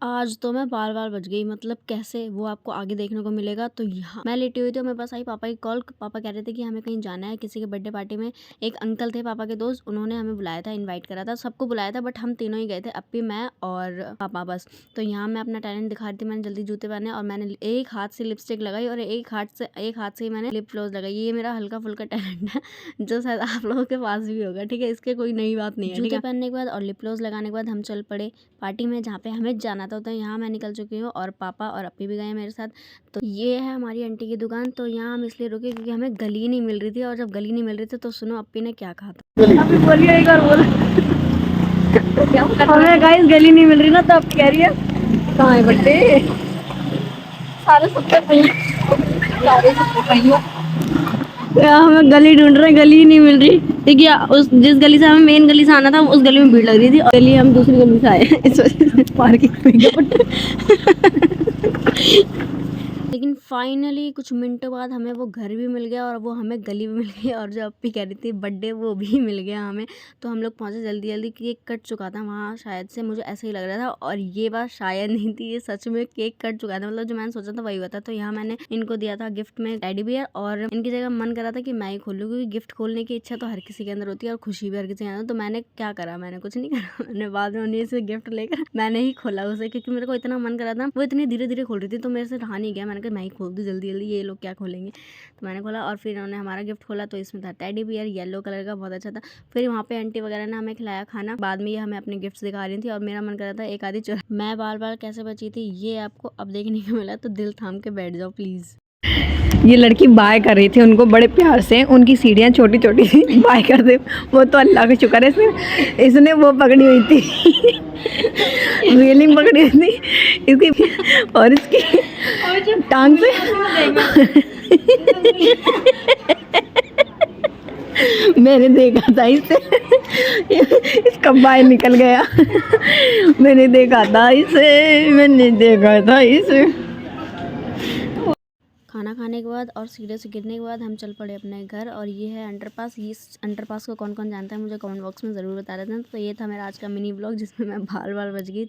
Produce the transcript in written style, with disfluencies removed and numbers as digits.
आज तो मैं बार-बार बच गई, मतलब कैसे वो आपको आगे देखने को मिलेगा। तो यहाँ मैं लेटी हुई थी और मेरे पास आई पापा की कॉल। पापा कह रहे थे कि हमें कहीं जाना है, किसी के बर्थडे पार्टी में। एक अंकल थे पापा के दोस्त, उन्होंने हमें बुलाया था, इनवाइट करा था, सबको बुलाया था, बट हम तीनों ही गए थे, अप्पी, मैं और पापा बस। तो यहाँ मैं अपना टैलेंट दिखा रही थी, मैंने जल्दी जूते पहने और मैंने एक हाथ से लिपस्टिक लगाई और एक हाथ से ही मैंने लिप ग्लॉस लगाई। ये मेरा हल्का-फुल्का टैलेंट है जो शायद आप लोगों के पास भी होगा, ठीक है? इसके कोई नई बात नहीं है, ठीक है? जूते पहनने के बाद और लिप ग्लॉस लगाने के बाद हम चल पड़े पार्टी में, जहाँ पे हमें जाना था। तो यहाँ मैं निकल चुकी हूँ और पापा और अप्पी भी गए हैं मेरे साथ। तो ये है हमारी आंटी की दुकान। तो यहाँ हम इसलिए रुके क्योंकि हमें गली नहीं मिल रही थी, और जब गली नहीं मिल रही थी तो सुनो अप्पी ने क्या कहा था। अभी बोलिए एक बार, बोल। हमें गाइस गली नहीं मिल रही ना, तो अब कह रही है कहाँ है बट्टे, सारे सबसे हमें गली ढूंढ रहे हैं, गली नहीं मिल रही। देखिए उस जिस गली से हमें मेन गली से आना था, उस गली में भीड़ लग रही थी, और गली हम दूसरी गली से आए हैं, इस वजह से पार्किंग। लेकिन फाइनली कुछ मिनटों बाद हमें वो घर भी मिल गया और वो हमें गली भी मिल गई, और जो अप्पी कह रही थी बर्थडे, वो भी मिल गया हमें। तो हम लोग पहुंचे जल्दी जल्दी। केक कट चुका था वहाँ, शायद से, मुझे ऐसे ही लग रहा था। और ये बात शायद नहीं थी, ये सच में केक कट चुका था, मतलब जो मैंने सोचा था वही हुआ था। तो यहाँ मैंने इनको दिया था गिफ्ट में टेडी बियर, और इनकी जगह मन करा था कि मैं ही खोल लूँ, क्योंकि गिफ्ट खोलने की इच्छा तो हर किसी के अंदर होती है और खुशी भी हर किसी के अंदर। तो मैंने क्या करा, मैंने कुछ नहीं करा। मैंने बाद में उन्हीं से गिफ्ट लेकर मैंने ही खोला उसे, क्योंकि मेरे को इतना मन करा था। वो इतनी धीरे धीरे खोल रही थी तो मेरे से रहा नहीं गया, मैंने कहा मैं ही खोल दूँ जल्दी जल्दी, ये लोग क्या खोलेंगे। तो मैंने खोला और फिर इन्होंने हमारा गिफ्ट खोला। तो इसमें था टेडी बियर, येलो कलर का, बहुत अच्छा था। फिर वहाँ पे आंटी वगैरह ने हमें खिलाया खाना। बाद में ये हमें अपने गिफ्ट्स दिखा रही थी और मेरा मन कर रहा था एक आधी चुरा। मैं बार बार कैसे बची थी ये आपको अब देखने को मिला, तो दिल थाम के बैठ जाओ प्लीज। ये लड़की बाय कर रही थी उनको बड़े प्यार से, उनकी सीढ़ियाँ छोटी छोटी थी, बाय कर दे। वो तो अल्लाह का शुक्र है, इसने वो पकड़ी हुई थी, रेलिंग पकड़ी हुई थी इसकी, और इसकी टांग से मैंने देखा था इसे, इसका बाय निकल गया। मैंने देखा था इसे। खाना खाने के बाद और सीढ़े से गिरने के बाद हम चल पड़े अपने घर। और ये है अंडरपास। इस अंडरपास को कौन कौन जानता है मुझे कमेंट बॉक्स में ज़रूर बता देना। तो ये था मेरा आज का मिनी ब्लॉग, जिसमें मैं बार बार बच गई।